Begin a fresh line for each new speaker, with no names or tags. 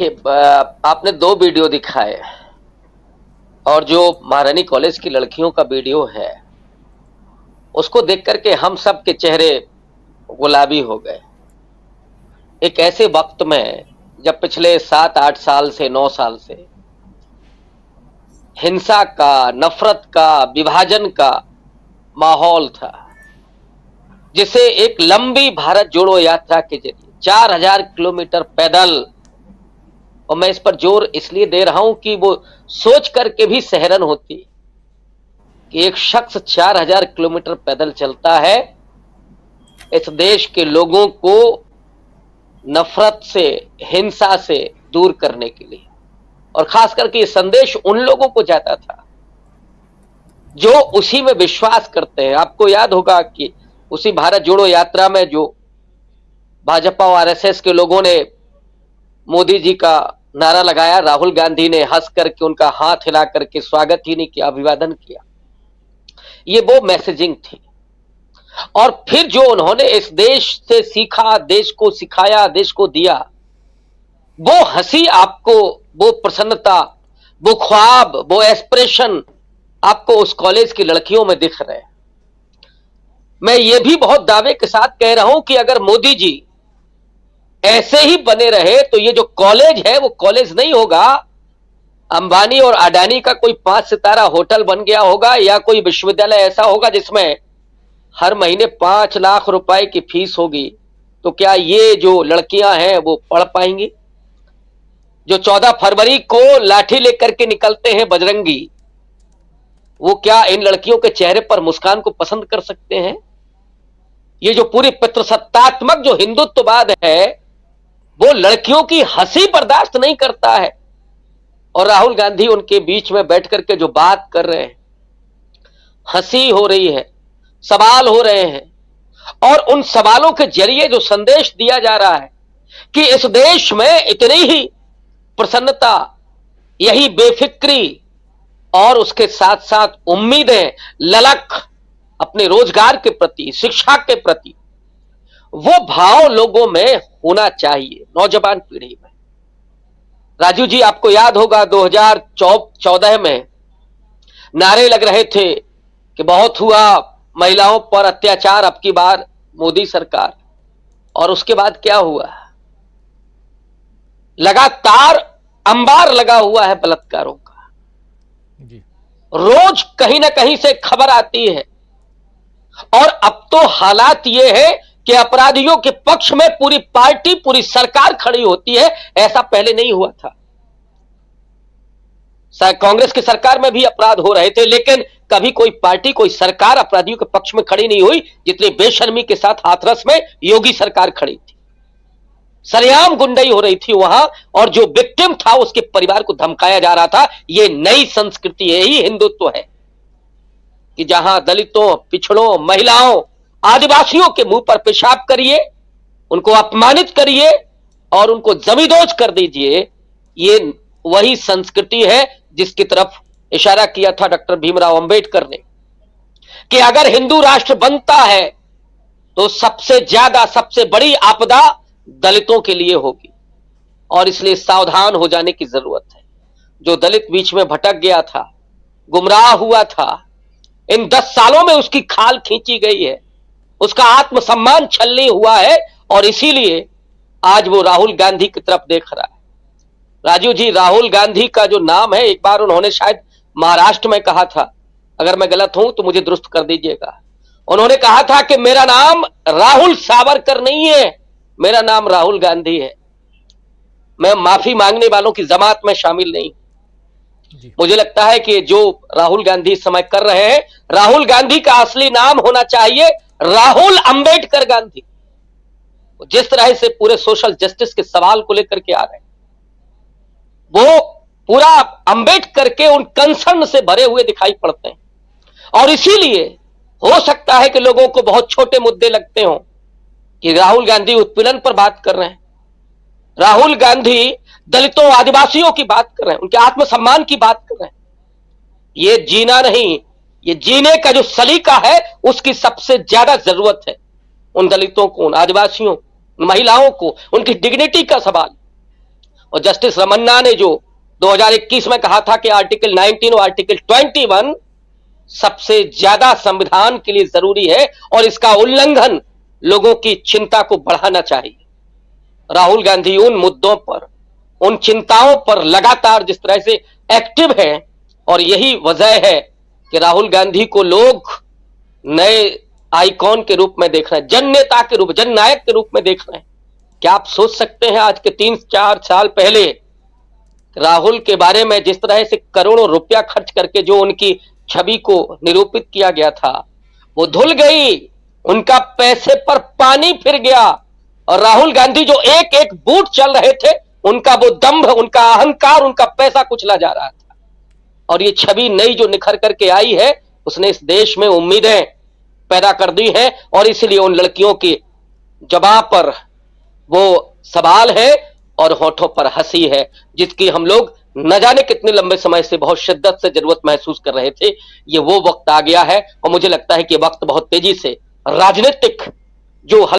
आपने दो वीडियो दिखाए और जो महारानी कॉलेज की लड़कियों का वीडियो है उसको देख करके हम सब के चेहरे गुलाबी हो गए। एक ऐसे वक्त में जब पिछले 7-8 साल से 9 साल से हिंसा का, नफरत का, विभाजन का माहौल था, जिसे एक लंबी भारत जोड़ो यात्रा के जरिए 4000 किलोमीटर पैदल, और मैं इस पर जोर इसलिए दे रहा हूं कि वो सोच करके भी सहरन होती कि एक शख्स 4000 किलोमीटर पैदल चलता है इस देश के लोगों को नफरत से, हिंसा से दूर करने के लिए। और खास करके ये संदेश उन लोगों को जाता था जो उसी में विश्वास करते हैं। आपको याद होगा कि उसी भारत जोड़ो यात्रा में जो भाजपा और आरएसएस के लोगों ने मोदी जी का नारा लगाया, राहुल गांधी ने हंस करके उनका हाथ हिला करके स्वागत ही नहीं किया, अभिवादन किया। ये वो मैसेजिंग थी। और फिर जो उन्होंने इस देश से सीखा, देश को सिखाया, देश को दिया, वो हंसी आपको, वो प्रसन्नता, वो ख्वाब, वो एस्पिरेशन आपको उस कॉलेज की लड़कियों में दिख रहे हैं। मैं ये भी बहुत दावे के साथ कह रहा हूं कि अगर मोदी जी ऐसे ही बने रहे तो ये जो कॉलेज है वो कॉलेज नहीं होगा, अंबानी और अडानी का कोई 5 सितारा होटल बन गया होगा, या कोई विश्वविद्यालय ऐसा होगा जिसमें हर महीने 5 लाख रुपए की फीस होगी। तो क्या ये जो लड़कियां हैं वो पढ़ पाएंगी? जो 14 फरवरी को लाठी लेकर के निकलते हैं बजरंगी, वो क्या इन लड़कियों के चेहरे पर मुस्कान को पसंद कर सकते हैं? ये जो पूरी पितृसत्तात्मक जो हिंदुत्ववाद है वो लड़कियों की हंसी बर्दाश्त नहीं करता है। और राहुल गांधी उनके बीच में बैठ करके जो बात कर रहे हैं, हंसी हो रही है, सवाल हो रहे हैं, और उन सवालों के जरिए जो संदेश दिया जा रहा है कि इस देश में इतनी ही प्रसन्नता, यही बेफिक्री और उसके साथ साथ उम्मीदें, ललक अपने रोजगार के प्रति, शिक्षा के प्रति, वो भाव लोगों में होना चाहिए, नौजवान पीढ़ी में। राजू जी, आपको याद होगा 2014 में नारे लग रहे थे कि बहुत हुआ महिलाओं पर अत्याचार, अब की बार मोदी सरकार। और उसके बाद क्या हुआ? लगातार अंबार लगा हुआ है बलात्कारों का। रोज कहीं ना कहीं से खबर आती है। और अब तो हालात ये है कि अपराधियों के पक्ष में पूरी पार्टी, पूरी सरकार खड़ी होती है। ऐसा पहले नहीं हुआ था। कांग्रेस की सरकार में भी अपराध हो रहे थे, लेकिन कभी कोई पार्टी, कोई सरकार अपराधियों के पक्ष में खड़ी नहीं हुई जितनी बेशर्मी के साथ हाथरस में योगी सरकार खड़ी थी। सरेआम गुंडाई हो रही थी वहां, और जो विक्टिम था उसके परिवार को धमकाया जा रहा था। यह नई संस्कृति है, यही हिंदुत्व है कि जहां दलितों, पिछड़ों, महिलाओं, आदिवासियों के मुंह पर पेशाब करिए, उनको अपमानित करिए और उनको जमींदोज कर दीजिए। ये वही संस्कृति है जिसकी तरफ इशारा किया था डॉक्टर भीमराव अंबेडकर ने कि अगर हिंदू राष्ट्र बनता है तो सबसे ज्यादा, सबसे बड़ी आपदा दलितों के लिए होगी। और इसलिए सावधान हो जाने की जरूरत है। जो दलित बीच में भटक गया था, गुमराह हुआ था, इन 10 सालों में उसकी खाल खींची गई है, उसका आत्मसम्मान छलनी हुआ है, और इसीलिए आज वो राहुल गांधी की तरफ देख रहा है। राजू जी, राहुल गांधी का जो नाम है, एक बार उन्होंने शायद महाराष्ट्र में कहा था, अगर मैं गलत हूं तो मुझे दुरुस्त कर दीजिएगा। उन्होंने कहा था कि मेरा नाम राहुल सावरकर नहीं है, मेरा नाम राहुल गांधी है। मैं माफी मांगने वालों की जमात में शामिल नहीं। मुझे लगता है कि जो राहुल गांधी इस समय कर रहे हैं, राहुल गांधी का असली नाम होना चाहिए राहुल अंबेडकर गांधी। जिस तरह से पूरे सोशल जस्टिस के सवाल को लेकर के आ रहे हैं, वो पूरा अंबेडकर के उन कंसर्न से भरे हुए दिखाई पड़ते हैं। और इसीलिए हो सकता है कि लोगों को बहुत छोटे मुद्दे लगते हों कि राहुल गांधी उत्पीड़न पर बात कर रहे हैं, राहुल गांधी दलितों, आदिवासियों की बात कर रहे हैं, उनके आत्मसम्मान की बात कर रहे हैं। ये जीना नहीं, ये जीने का जो सलीका है उसकी सबसे ज्यादा जरूरत है उन दलितों को, उन आदिवासियों, उन महिलाओं को। उनकी डिग्निटी का सवाल, और जस्टिस रमन्ना ने जो 2021 में कहा था कि आर्टिकल 19 और आर्टिकल 21 सबसे ज्यादा संविधान के लिए जरूरी है और इसका उल्लंघन लोगों की चिंता को बढ़ाना चाहिए। राहुल गांधी उन मुद्दों पर, उन चिंताओं पर लगातार जिस तरह से एक्टिव है, और यही वजह है कि राहुल गांधी को लोग नए आइकॉन के रूप में देख रहे हैं, जन नेता के रूप, जन नायक के रूप में देख रहे हैं। क्या आप सोच सकते हैं आज के 3-4 साल पहले राहुल के बारे में जिस तरह से करोड़ों रुपया खर्च करके जो उनकी छवि को निरूपित किया गया था, वो धुल गई, उनका पैसे पर पानी फिर गया। और राहुल गांधी जो एक एक बूट चल रहे थे, उनका वो दंभ, उनका अहंकार, उनका पैसा कुचला जा रहा था। और ये छवि नई जो निखर करके आई है, उसने इस देश में उम्मीदें पैदा कर दी हैं, और इसलिए उन लड़कियों की जबां पर वो सवाल है और होठों पर हंसी है, जिसकी हम लोग न जाने कितने लंबे समय से बहुत शिद्दत से जरूरत महसूस कर रहे थे। ये वो वक्त आ गया है, और मुझे लगता है कि वक्त बहुत तेजी से राजनीतिक जो